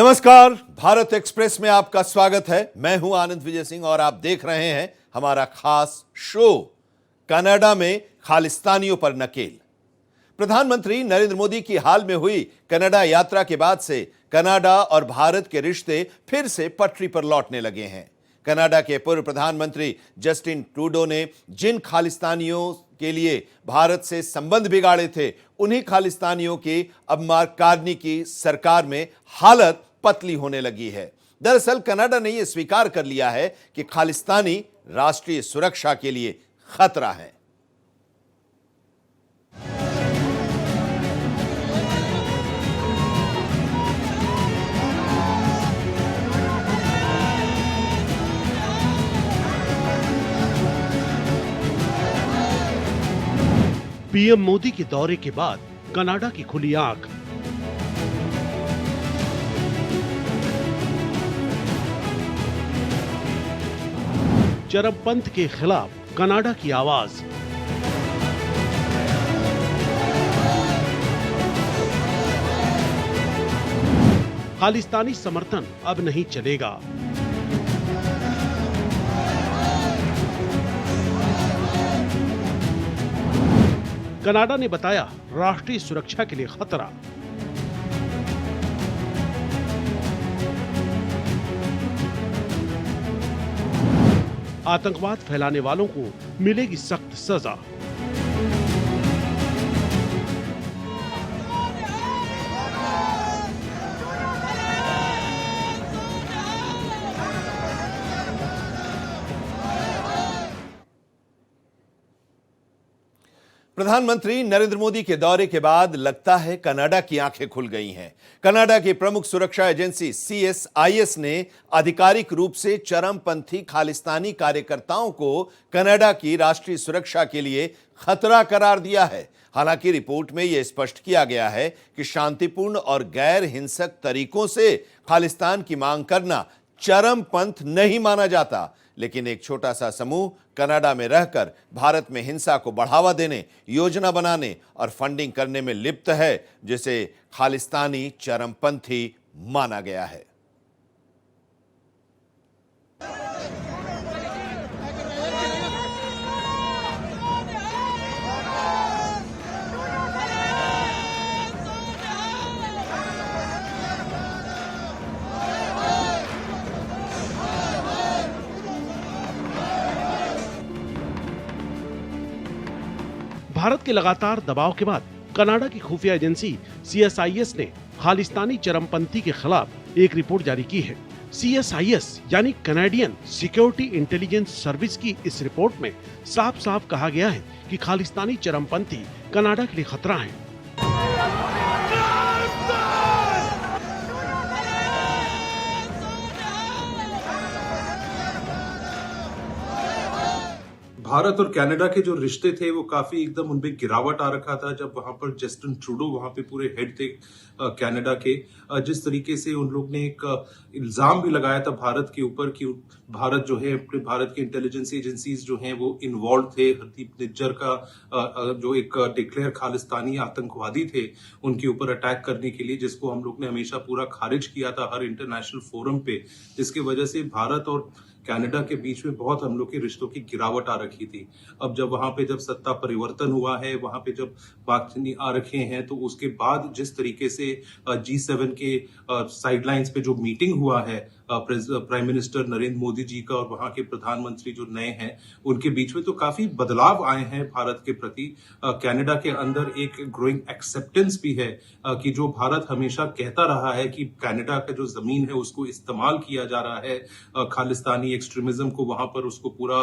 नमस्कार, भारत एक्सप्रेस में आपका स्वागत है। मैं हूं आनंद विजय सिंह और आप देख रहे हैं हमारा खास शो कनाडा में खालिस्तानियों पर नकेल। प्रधानमंत्री नरेंद्र मोदी की हाल में हुई कनाडा यात्रा के बाद से कनाडा और भारत के रिश्ते फिर से पटरी पर लौटने लगे हैं। कनाडा के पूर्व प्रधानमंत्री जस्टिन ट्रूडो ने जिन खालिस्तानियों के लिए भारत से संबंध बिगाड़े थे, उन्हीं खालिस्तानियों की अब मार्क कार्नी की सरकार में हालत पतली होने लगी है। दरअसल कनाडा ने यह स्वीकार कर लिया है कि खालिस्तानी राष्ट्रीय सुरक्षा के लिए खतरा है। पीएम मोदी के दौरे के बाद कनाडा की खुली आंख। चरमपंथ के खिलाफ कनाडा की आवाज। खालिस्तानी समर्थन अब नहीं चलेगा। कनाडा ने बताया राष्ट्रीय सुरक्षा के लिए खतरा। आतंकवाद फैलाने वालों को मिलेगी सख्त सजा। प्रधानमंत्री नरेंद्र मोदी के दौरे के बाद लगता है कनाडा की आंखें खुल गई हैं। कनाडा की प्रमुख सुरक्षा एजेंसी CSIS ने आधिकारिक रूप से चरमपंथी खालिस्तानी कार्यकर्ताओं को कनाडा की राष्ट्रीय सुरक्षा के लिए खतरा करार दिया है। हालांकि रिपोर्ट में यह स्पष्ट किया गया है कि शांतिपूर्ण और गैर हिंसक तरीकों से खालिस्तान की मांग करना चरमपंथ नहीं माना जाता, लेकिन एक छोटा सा समूह कनाडा में रहकर भारत में हिंसा को बढ़ावा देने, योजना बनाने और फंडिंग करने में लिप्त है, जिसे खालिस्तानी चरमपंथी माना गया है। भारत के लगातार दबाव के बाद कनाडा की खुफिया एजेंसी CSIS ने खालिस्तानी चरमपंथी के खिलाफ एक रिपोर्ट जारी की है। CSIS यानी कैनेडियन सिक्योरिटी इंटेलिजेंस सर्विस की इस रिपोर्ट में साफ साफ कहा गया है कि खालिस्तानी चरमपंथी कनाडा के लिए खतरा हैं। भारत और कनाडा के जो रिश्ते थे वो काफी एकदम उनमें गिरावट आ रखा था जब वहां पर जस्टिन ट्रूडो वहां पे पूरे हेड थे कनाडा के। जिस तरीके से उन लोग ने एक इल्जाम भी लगाया था भारत के ऊपर कि भारत जो है अपने भारत के इंटेलिजेंस एजेंसीज जो हैं वो इन्वॉल्व थे। हरदीप निज्जर का जो एक डिक्लेयर खालिस्तानी आतंकवादी थे उनके ऊपर अटैक करने के लिए, जिसको हम लोग ने हमेशा पूरा खारिज किया था हर इंटरनेशनल फोरम पे, जिसकी वजह से भारत और कनाडा के बीच में बहुत हम लोग के रिश्तों की गिरावट आ रखी थी। अब जब वहां पे जब सत्ता परिवर्तन हुआ है, वहां पे जब बातचीत आ रखे हैं, तो उसके बाद जिस तरीके से G7 के साइडलाइंस पे जो मीटिंग हुआ है प्राइम मिनिस्टर नरेंद्र मोदी जी का और वहां के प्रधानमंत्री जो नए हैं उनके बीच में, तो काफी बदलाव आए हैं भारत के प्रति। कनाडा के अंदर एक ग्रोइंग एक्सेप्टेंस भी है कि जो भारत हमेशा कहता रहा है कि कनाडा का जो जमीन है उसको इस्तेमाल किया जा रहा है खालिस्तानी एक्सट्रीमिज्म को वहां पर उसको पूरा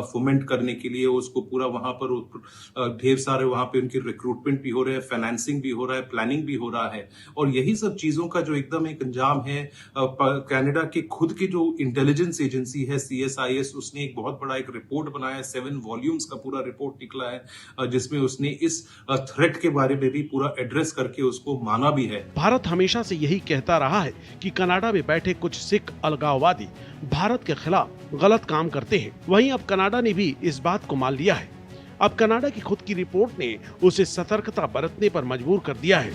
फोमेंट करने के लिए, उसको पूरा वहां पर ढेर सारे वहां पे उनके रिक्रूटमेंट भी हो रहे हैं, फाइनेंसिंग भी हो रहा है, प्लानिंग भी हो रहा है। और यही सब चीजों का जो एकदम एक अंजाम है कनाडा के खुद की जो इंटेलिजेंस एजेंसी है CSIS, उसने एक बहुत बड़ा एक रिपोर्ट बनाया है, 7 वॉल्यूम्स का पूरा रिपोर्ट निकला है जिसमें उसने इस थ्रेट के बारे में भी पूरा एड्रेस करके उसको माना भी है। भारत हमेशा से यही कहता रहा है कि कनाडा में बैठे कुछ सिख अलगाववादी भारत के खिलाफ गलत काम करते हैं। वहीं अब कनाडा ने भी इस बात को मान लिया है। अब कनाडा की खुद की रिपोर्ट ने उसे सतर्कता बरतने पर मजबूर कर दिया है।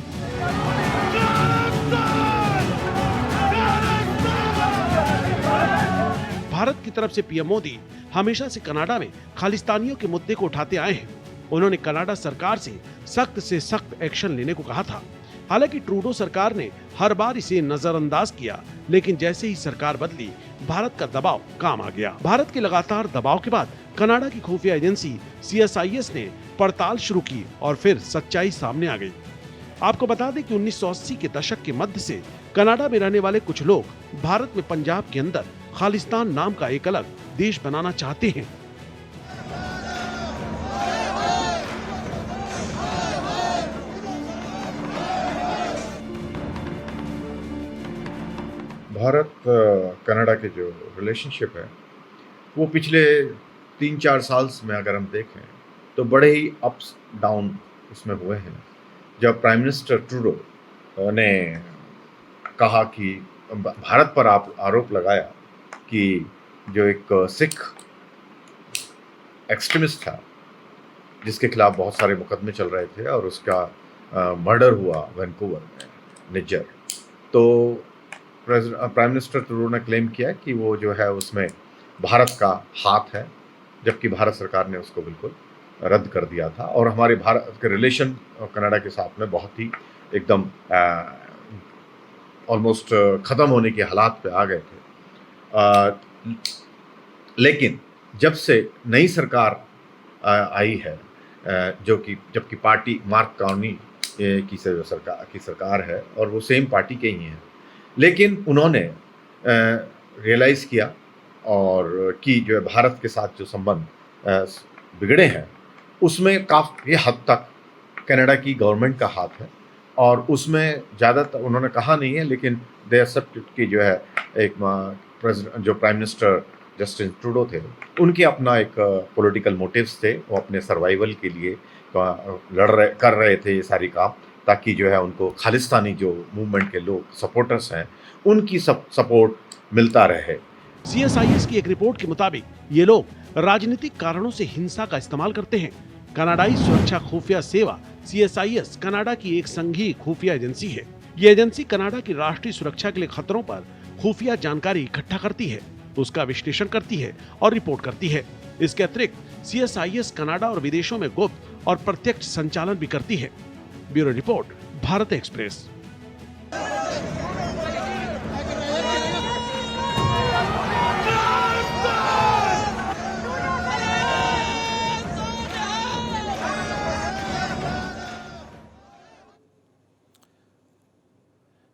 भारत की तरफ से पीएम मोदी हमेशा से कनाडा में खालिस्तानियों के मुद्दे को उठाते आए हैं। उन्होंने कनाडा सरकार से सख्त एक्शन लेने को कहा था। हालांकि ट्रूडो सरकार ने हर बार इसे नजरअंदाज किया, लेकिन जैसे ही सरकार बदली, भारत का दबाव काम आ गया। भारत के लगातार दबाव के बाद कनाडा की खुफिया एजेंसी CSIS ने पड़ताल शुरू की और फिर सच्चाई सामने आ गई। आपको बता दें कि 1980 के दशक के मध्य से कनाडा में रहने वाले कुछ लोग भारत में पंजाब के अंदर खालिस्तान नाम का एक अलग देश बनाना चाहते हैं। भारत कनाडा के जो रिलेशनशिप है वो पिछले 3-4 साल में अगर हम देखें तो बड़े ही अप्स डाउन इसमें हुए हैं। जब प्राइम मिनिस्टर ट्रूडो ने कहा कि भारत पर आरोप लगाया कि जो एक सिख एक्सट्रीमिस्ट था जिसके खिलाफ बहुत सारे मुकदमे चल रहे थे और उसका मर्डर हुआ वैंकूवर में, निज्जर, तो प्राइम मिनिस्टर ट्रूडो ने क्लेम किया कि वो जो है उसमें भारत का हाथ है, जबकि भारत सरकार ने उसको बिल्कुल रद्द कर दिया था और हमारे भारत के रिलेशन कनाडा के साथ में बहुत ही एकदम ऑलमोस्ट ख़त्म होने के हालात पे आ गए थे। लेकिन जब से नई सरकार आई है, जबकि पार्टी मार्क कार्नी की सरकार है और वो सेम पार्टी के ही हैं, लेकिन उन्होंने रियलाइज़ किया और कि जो है भारत के साथ जो संबंध बिगड़े हैं उसमें काफ़ी हद तक कनाडा की गवर्नमेंट का हाथ है और उसमें ज़्यादातर उन्होंने कहा नहीं है, लेकिन दे एक्सेप्टेड कि जो है एक जो प्राइम मिनिस्टर जस्टिन ट्रूडो थे उनके अपना एक पॉलिटिकल मोटिव्स थे, वो अपने सर्वाइवल के लिए कर रहे थे ये सारी काम, ताकि जो है उनको खालिस्तानी जो मूवमेंट के लोग सपोर्टर्स हैं उनकी सपोर्ट मिलता रहे। CSIS की एक रिपोर्ट के मुताबिक ये लोग राजनीतिक कारणों से हिंसा का इस्तेमाल करते हैं। कनाडाई सुरक्षा खुफिया सेवा CSIS कनाडा की एक संघीय खुफिया एजेंसी है। ये एजेंसी कनाडा की राष्ट्रीय सुरक्षा के लिए खतरों पर खुफिया जानकारी इकट्ठा करती है, उसका विश्लेषण करती है और रिपोर्ट करती है। इसके अतिरिक्त CSIS कनाडा और विदेशों में गुप्त और प्रत्यक्ष संचालन भी करती है। Bureau report, Bharat express.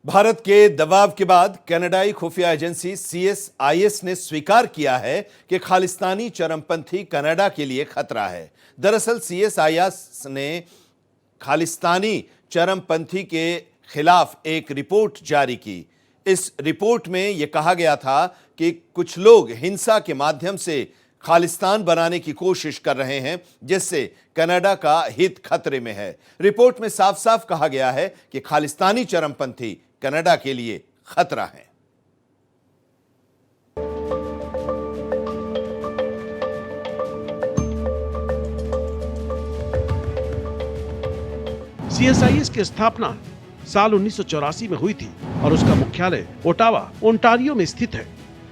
Bharat के दबाव के बाद कनाडाई खुफिया एजेंसी CSIS ने स्वीकार किया है कि खालिस्तानी चरमपंथी कनाडा के लिए खतरा है। दरअसल CSIS ने खालिस्तानी चरमपंथी के खिलाफ एक रिपोर्ट जारी की। इस रिपोर्ट में यह कहा गया था कि कुछ लोग हिंसा के माध्यम से खालिस्तान बनाने की कोशिश कर रहे हैं, जिससे कनाडा का हित खतरे में है। रिपोर्ट में साफ साफ कहा गया है कि खालिस्तानी चरमपंथी कनाडा के लिए खतरा है। CSIS की स्थापना साल 1984 में हुई थी और उसका मुख्यालय ओटावा, ओंटारियो में स्थित है।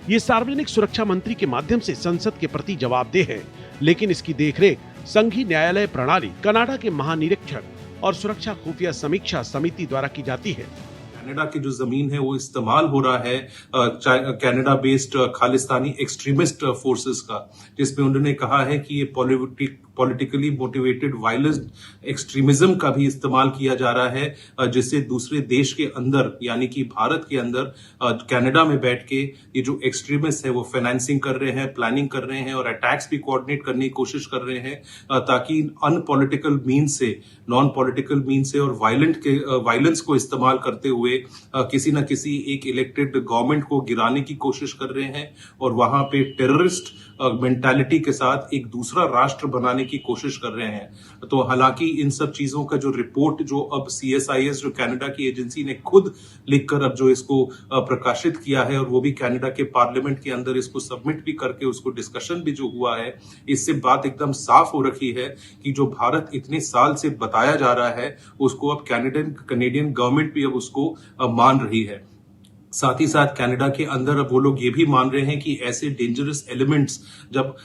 ये सार्वजनिक सुरक्षा मंत्री के माध्यम से संसद के प्रति जवाबदेह है, लेकिन इसकी देखरेख संघीय न्यायालय प्रणाली, कनाडा के महानिरीक्षक और सुरक्षा खुफिया समीक्षा समिति द्वारा की जाती है। कनाडा की जो जमीन है वो इस्तेमाल हो रहा है Canada based Khalistani extremist forces का, जिसमें उन्होंने कहा है कि ये पॉलिटिकली मोटिवेटेड वायलेंट एक्सट्रीमिज्म का भी इस्तेमाल किया जा रहा है, जिससे दूसरे देश के अंदर यानी कि भारत के अंदर कनाडा में बैठ के ये जो एक्सट्रीमिस्ट है वो फाइनेंसिंग कर रहे हैं, प्लानिंग कर रहे हैं और अटैक्स भी कोऑर्डिनेट करने की कोशिश कर रहे हैं, ताकि अनपॉलिटिकल मीन्स से, नॉन पॉलिटिकल मीन्स से और वायलेंस को इस्तेमाल करते हुए किसी न किसी एक इलेक्टेड गवर्नमेंट को गिराने की कोशिश कर रहे हैं और वहां पे टेररिस्ट मेंटालिटी के साथ एक दूसरा राष्ट्र बनाने की कोशिश कर रहे हैं। तो हालांकि इन सब चीजों का जो रिपोर्ट जो अब CSIS जो कनाडा की एजेंसी ने खुद लिखकर अब जो इसको प्रकाशित किया है और वो भी कनाडा के पार्लियामेंट के अंदर इसको सबमिट भी करके उसको डिस्कशन भी जो हुआ है, इससे बात एकदम साफ हो रखी है कि जो भारत इतने साल से बताया जा रहा है उसको अब कनेडियन गवर्नमेंट भी अब उसको मान रही है। साथ ही साथ कनाडा के अंदर अब वो लोग ये भी मान रहे हैं कि ऐसे डेंजरस एलिमेंट्स जब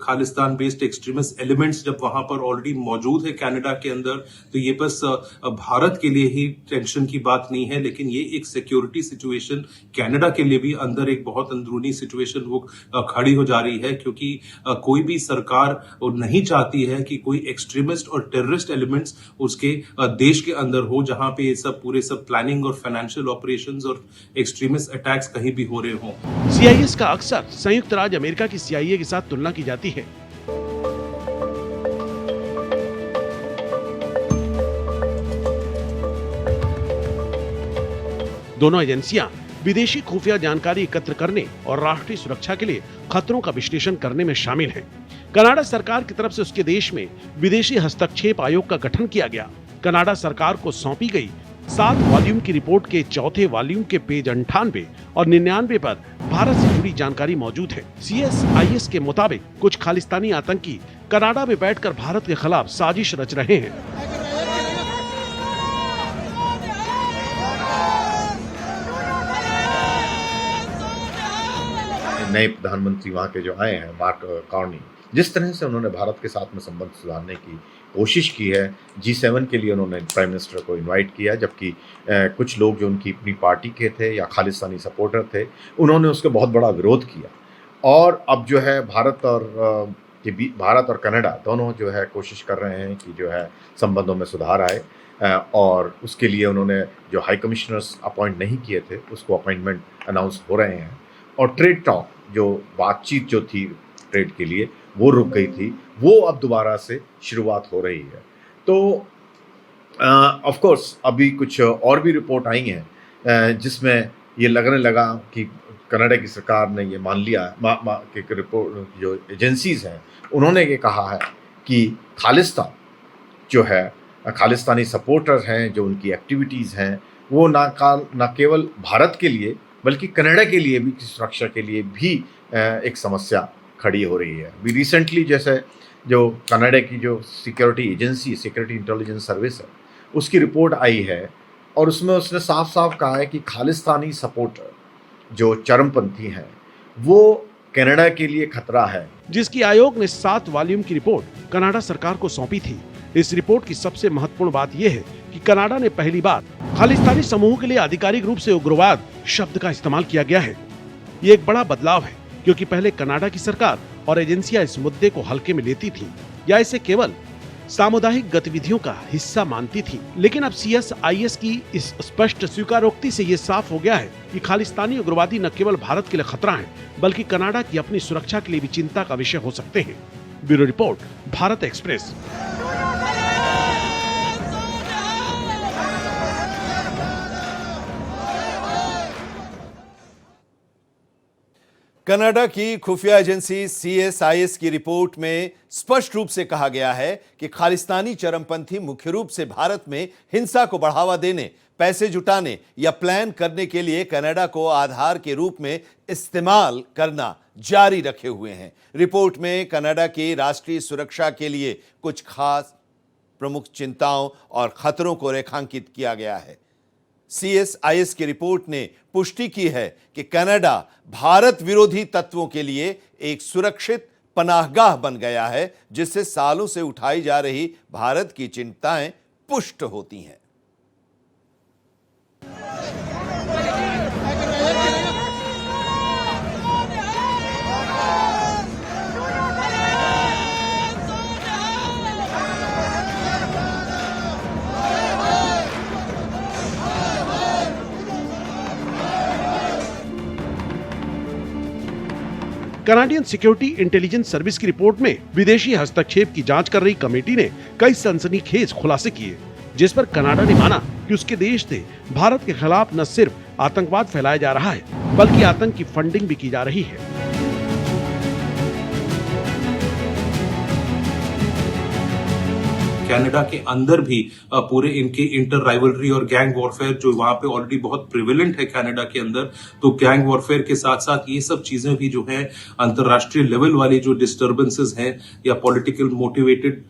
खालिस्तान बेस्ड एक्सट्रीमिस्ट एलिमेंट्स जब वहां पर ऑलरेडी मौजूद है कनाडा के अंदर, तो ये बस भारत के लिए ही टेंशन की बात नहीं है, लेकिन ये एक सिक्योरिटी सिचुएशन कनाडा के लिए भी अंदर एक बहुत अंदरूनी सिचुएशन वो खड़ी हो जा रही है, क्योंकि कोई भी सरकार नहीं चाहती है कि कोई एक्सट्रीमिस्ट और टेररिस्ट एलिमेंट्स उसके देश के अंदर हो, जहां पे ये सब पूरे सब प्लानिंग और फाइनेंशियल ऑपरेशंस और एक्सट्रीमिस्ट अटैक्स कहीं भी हो रहे हों। सीआईएस का अक्सर संयुक्त राज्य अमेरिका की सीआईए के साथ तुलना की जाती है। दोनों एजेंसियां विदेशी खुफिया जानकारी एकत्र करने और राष्ट्रीय सुरक्षा के लिए खतरों का विश्लेषण करने में शामिल हैं। कनाडा सरकार की तरफ से उसके देश में विदेशी हस्तक्षेप आयोग का गठन किया गया। कनाडा सरकार को सौंपी गई 7 वॉल्यूम की रिपोर्ट के चौथे वॉल्यूम के पेज 98 और 99 पर भारत से जुड़ी जानकारी मौजूद है। CSIS के मुताबिक कुछ खालिस्तानी आतंकी कनाडा में बैठकर भारत के खिलाफ साजिश रच रहे हैं। नए प्रधानमंत्री वहाँ के जो आए हैं, मार्क कार्नी, जिस तरह से उन्होंने भारत के साथ में संबंध सुधारने की कोशिश की है, G7 के लिए उन्होंने प्राइम मिनिस्टर को इनवाइट किया, जबकि कुछ लोग जो उनकी अपनी पार्टी के थे या खालिस्तानी सपोर्टर थे, उन्होंने उसका बहुत बड़ा विरोध किया। और अब जो है भारत और कनाडा दोनों जो है कोशिश कर रहे हैं कि जो है संबंधों में सुधार आए, और उसके लिए उन्होंने जो हाई कमिश्नर्स अपॉइंट नहीं किए थे उसको अपॉइंटमेंट अनाउंस हो रहे हैं। और ट्रेड टॉक जो बातचीत जो थी ट्रेड के लिए वो रुक गई थी, वो अब दोबारा से शुरुआत हो रही है। तो ऑफ कोर्स अभी कुछ और भी रिपोर्ट आई हैं जिसमें ये लगने लगा कि कनाडा की सरकार ने ये मान लिया कि रिपोर्ट जो एजेंसीज हैं उन्होंने ये कहा है कि खालिस्तान जो है, खालिस्तानी सपोर्टर हैं, जो उनकी एक्टिविटीज़ हैं वो ना केवल भारत के लिए बल्कि कनाडा के लिए भी, सुरक्षा के लिए भी एक समस्या खड़ी हो रही है। अभी रिसेंटली जैसे जो कनाडा की जो security agency, security intelligence service है, उसकी रिपोर्ट आई है और उसमें उसने साफ साफ कहा है कि खालिस्तानी सपोर्टर जो चरमपंथी हैं वो कनाडा के लिए खतरा है। जिसकी आयोग ने 7 वॉल्यूम की रिपोर्ट कनाडा सरकार को सौंपी थी। इस रिपोर्ट की सबसे महत्वपूर्ण बात यह है कि कनाडा ने पहली बार खालिस्तानी समूह के लिए आधिकारिक रूप से उग्रवाद शब्द का इस्तेमाल किया गया है। ये एक बड़ा बदलाव है, क्योंकि पहले कनाडा की सरकार और एजेंसियां इस मुद्दे को हल्के में लेती थी या इसे केवल सामुदायिक गतिविधियों का हिस्सा मानती थी। लेकिन अब CSIS की इस स्पष्ट स्वीकारोक्ति से ये साफ हो गया है कि खालिस्तानी उग्रवादी न केवल भारत के लिए खतरा है, बल्कि कनाडा की अपनी सुरक्षा के लिए भी चिंता का विषय हो सकते हैं। Bureau report, Bharat express. Canada की खुफिया एजेंसी CSIS की रिपोर्ट में स्पष्ट रूप से कहा गया है कि खालिस्तानी चरमपंथी मुख्य रूप से भारत में हिंसा को बढ़ावा देने, पैसे जुटाने या प्लान करने के लिए कनाडा को आधार के रूप में इस्तेमाल करना जारी रखे हुए हैं। रिपोर्ट में कनाडा की राष्ट्रीय सुरक्षा के लिए कुछ खास प्रमुख चिंताओं और खतरों को रेखांकित किया गया है। CSIS की रिपोर्ट ने पुष्टि की है कि कनाडा भारत विरोधी तत्वों के लिए एक सुरक्षित पनाहगाह बन गया है, जिससे सालों से उठाई जा रही भारत की चिंताएं पुष्ट होती हैं। कनाडियन सिक्योरिटी इंटेलिजेंस सर्विस की रिपोर्ट में विदेशी हस्तक्षेप की जांच कर रही कमेटी ने कई सनसनीखेज खुलासे किए, जिस पर कनाडा ने माना कि उसके देश से भारत के खिलाफ न सिर्फ आतंकवाद फैलाया जा रहा है, बल्कि आतंक की फंडिंग भी की जा रही है। कनाडा के अंदर भी पूरे इनके इंटर राइवलरी और गैंग वॉरफेयर जो वहां पे ऑलरेडी बहुत प्रिवेलेंट है कनाडा के अंदर, तो गैंग वॉरफेयर के साथ साथ ये सब चीजें भी जो है अंतरराष्ट्रीय लेवल वाली जो डिस्टर्बेंसेस हैं या पॉलिटिकल मोटिवेटेड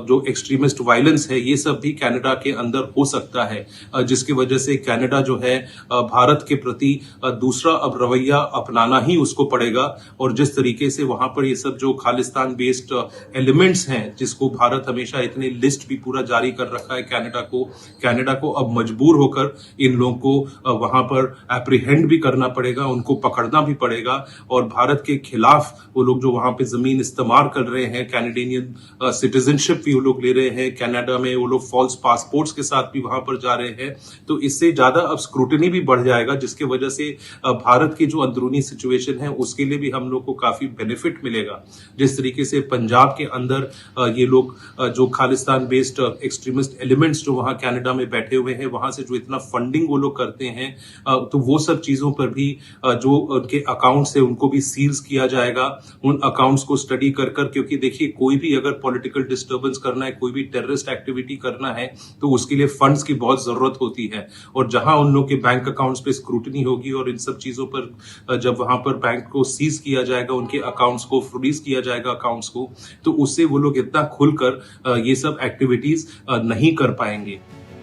जो एक्सट्रीमिस्ट वायलेंस है, ये सब भी कनाडा के अंदर हो सकता है, जिसकी वजह से कनाडा जो है भारत के प्रति दूसरा अब रवैया अपनाना ही उसको पड़ेगा। और जिस तरीके से वहां पर ये सब जो खालिस्तान बेस्ड एलिमेंट्स हैं, जिसको भारत हमेशा इतने लिस्ट भी पूरा जारी कर रखा है कनाडा को अब मजबूर होकर इन लोगों को वहां पर एप्रीहेंड भी करना पड़ेगा, उनको पकड़ना भी पड़ेगा। और भारत के खिलाफ वो लोग जो वहां पे जमीन इस्तेमाल कर रहे हैं, कैनेडियन सिटीजनशिप भी वो लोग ले रहे हैं कनाडा में, वो लोग फॉल्स पासपोर्ट्स के साथ भी वहां पर जा रहे हैं, तो इससे ज्यादा अब स्क्रूटनी भी बढ़ जाएगा, जिसकी वजह से भारत की जो अंदरूनी सिचुएशन है उसके लिए भी हम लोग को काफी बेनिफिट मिलेगा। जिस तरीके से पंजाब के अंदर ये लोग जो खालिस्तान बेस्ड एक्सट्रीमिस्ट एलिमेंट्स जो वहां कनाडा में बैठे हुए हैं, वहां से जो इतना फंडिंग वो लोग करते हैं, तो वो सब चीजों पर भी जो उनके अकाउंट्स है उनको भी सील्स किया जाएगा, उन अकाउंट्स को स्टडी कर कर, क्योंकि देखिए कोई भी अगर पॉलिटिकल डिस्टर्बेंस करना है, कोई भी टेररिस्ट एक्टिविटी करना है, तो उसके लिए फंड्स की बहुत जरूरत होती है। और जहां उन लोग के बैंक अकाउंट्स पे स्क्रूटनी होगी और इन सब चीजों पर जब वहां पर बैंक को सीज किया जाएगा, उनके अकाउंट्स को फ्रीज किया जाएगा अकाउंट्स को, तो उससे वो लोग इतना खुलकर ये सब एक्टिविटीज नहीं कर पाएंगे।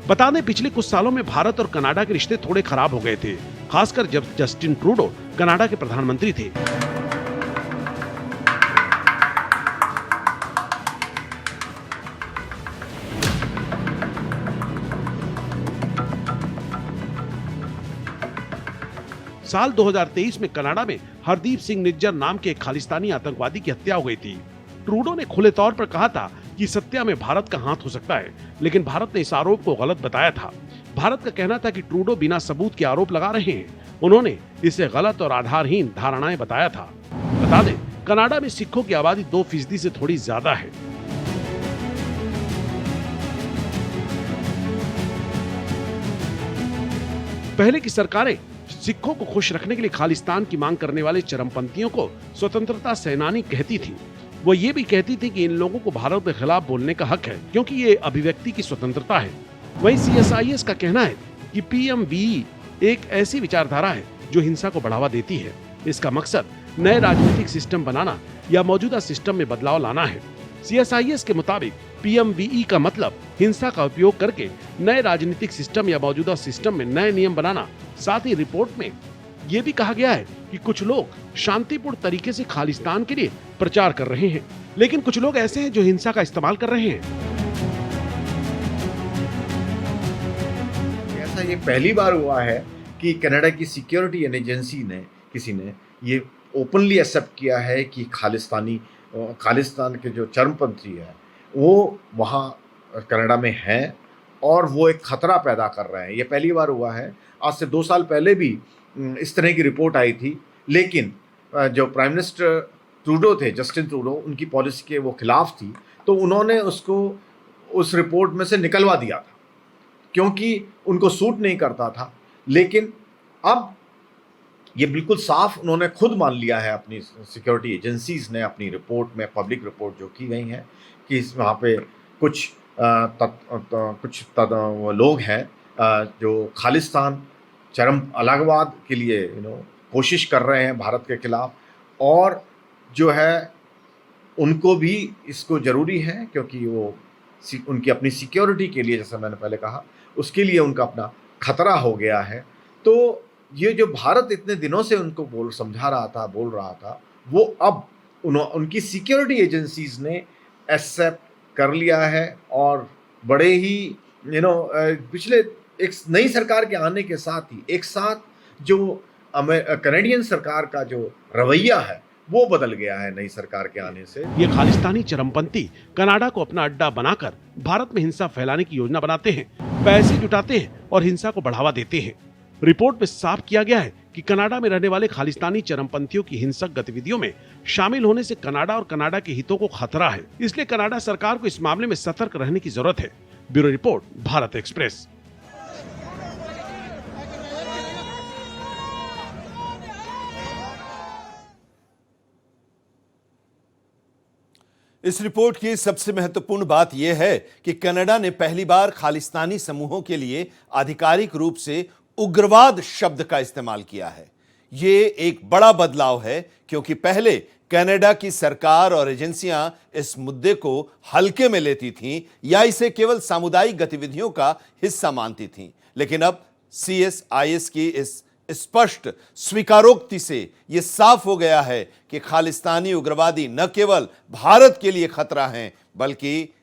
बता दें, पिछले कुछ सालों में भारत और कनाडा के रिश्ते थोड़े खराब हो गए थे, खासकर जब जस्टिन ट्रूडो कनाडा के प्रधानमंत्री थे। साल 2023 में कनाडा में हरदीप सिंह निज्जर नाम के एक खालिस्तानी आतंकवादी की हत्या हो गई थी। ट्रूडो ने खुले तौर पर कहा था कि इस हत्या में भारत का हाथ हो सकता है, लेकिन भारत ने इस आरोप को गलत बताया था। भारत का कहना था कि ट्रूडो बिना सबूत के आरोप लगा रहे हैं। उन्होंने इसे गलत और आधारहीन धारणाएं बताया था। बता दें, कनाडा में सिखों की आबादी 2% से थोड़ी ज्यादा है। पहले की सरकारें सिखों को खुश रखने के लिए खालिस्तान की मांग करने वाले चरमपंथियों को स्वतंत्रता सेनानी कहती थी। वो ये भी कहती थी कि इन लोगों को भारत के खिलाफ बोलने का हक है, क्योंकि ये अभिव्यक्ति की स्वतंत्रता है। वहीं CSIS का कहना है कि PMVE एक ऐसी विचारधारा है जो हिंसा को बढ़ावा देती है। इसका मकसद नए राजनीतिक सिस्टम बनाना या मौजूदा सिस्टम में बदलाव लाना है। CSIS के मुताबिक PMVE का मतलब हिंसा का उपयोग करके नए राजनीतिक सिस्टम या मौजूदा सिस्टम में नए नियम बनाना। साथ ही रिपोर्ट में यह भी कहा गया है कि कुछ लोग शांतिपूर्ण तरीके से खालिस्तान के लिए प्रचार कर रहे हैं, लेकिन कुछ लोग ऐसे हैं जो हिंसा का इस्तेमाल कर रहे हैं। ऐसा ये पहली बार हुआ है कि कनाडा की सिक्योरिटी एजेंसी ने किसी ने ये ओपनली एक्सेप्ट किया है कि खालिस्तान के जो चरमपंथी है वो वहाँ कनाडा में हैं और वो एक खतरा पैदा कर रहे हैं। ये पहली बार हुआ है। आज से 2 साल पहले भी इस तरह की रिपोर्ट आई थी, लेकिन जो प्राइम मिनिस्टर ट्रूडो थे, जस्टिन ट्रूडो, उनकी पॉलिसी के वो खिलाफ थी, तो उन्होंने उसको उस रिपोर्ट में से निकलवा दिया था क्योंकि उनको सूट नहीं करता था। लेकिन अब ये बिल्कुल साफ उन्होंने खुद मान लिया है, अपनी सिक्योरिटी एजेंसीज ने अपनी रिपोर्ट में, पब्लिक रिपोर्ट जो की गई है, कि वहाँ पे कुछ लोग हैं जो खालिस्तान चरम अलगवाद के लिए कोशिश कर रहे हैं भारत के खिलाफ, और जो है उनको भी इसको ज़रूरी है क्योंकि वो उनकी अपनी सिक्योरिटी के लिए, जैसा मैंने पहले कहा, उसके लिए उनका अपना खतरा हो गया है। तो ये जो भारत इतने दिनों से उनको बोल रहा था, वो अब उनकी सिक्योरिटी एजेंसीज ने एक्सेप्ट कर लिया है और बड़े ही पिछले एक नई सरकार के आने के साथ ही एक साथ जो कनाडियन सरकार का जो रवैया है वो बदल गया है नई सरकार के आने से। ये खालिस्तानी चरमपंथी कनाडा को अपना अड्डा बनाकर भारत में हिंसा फैलाने की योजना बनाते हैं, पैसे जुटाते हैं और हिंसा को बढ़ावा देते हैं। रिपोर्ट में साफ किया गया है कि कनाडा में रहने वाले खालिस्तानी चरमपंथियों की हिंसक गतिविधियों में शामिल होने से कनाडा और कनाडा के हितों को खतरा है। इसलिए कनाडा सरकार को इस मामले में सतर्क रहने की जरूरत है। Bureau report, Bharat express. इस रिपोर्ट की सबसे महत्वपूर्ण बात यह है कि कनाडा ने पहली बार खालिस्तानी समूहों के लिए आधिकारिक रूप से उग्रवाद शब्द का इस्तेमाल किया है। यह एक बड़ा बदलाव है, क्योंकि पहले कनाडा की सरकार और एजेंसियां इस मुद्दे को हल्के में लेती थीं या इसे केवल सामुदायिक गतिविधियों का हिस्सा मानती थीं। लेकिन अब CSIS की इस स्पष्ट स्वीकारोक्ति से यह साफ हो गया है कि खालिस्तानी उग्रवादी न केवल भारत के लिए खतरा हैं, बल्कि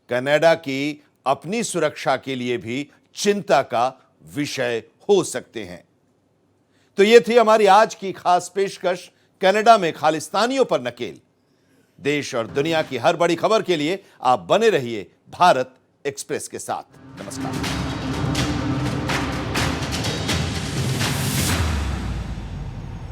कनाडा की अपनी सुरक्षा के लिए भी चिंता का विषय हो सकते हैं। तो यह थी हमारी आज की खास पेशकश, कनाडा में खालिस्तानियों पर नकेल। देश और दुनिया की हर बड़ी खबर के लिए आप बने रहिए भारत एक्सप्रेस के साथ। नमस्कार।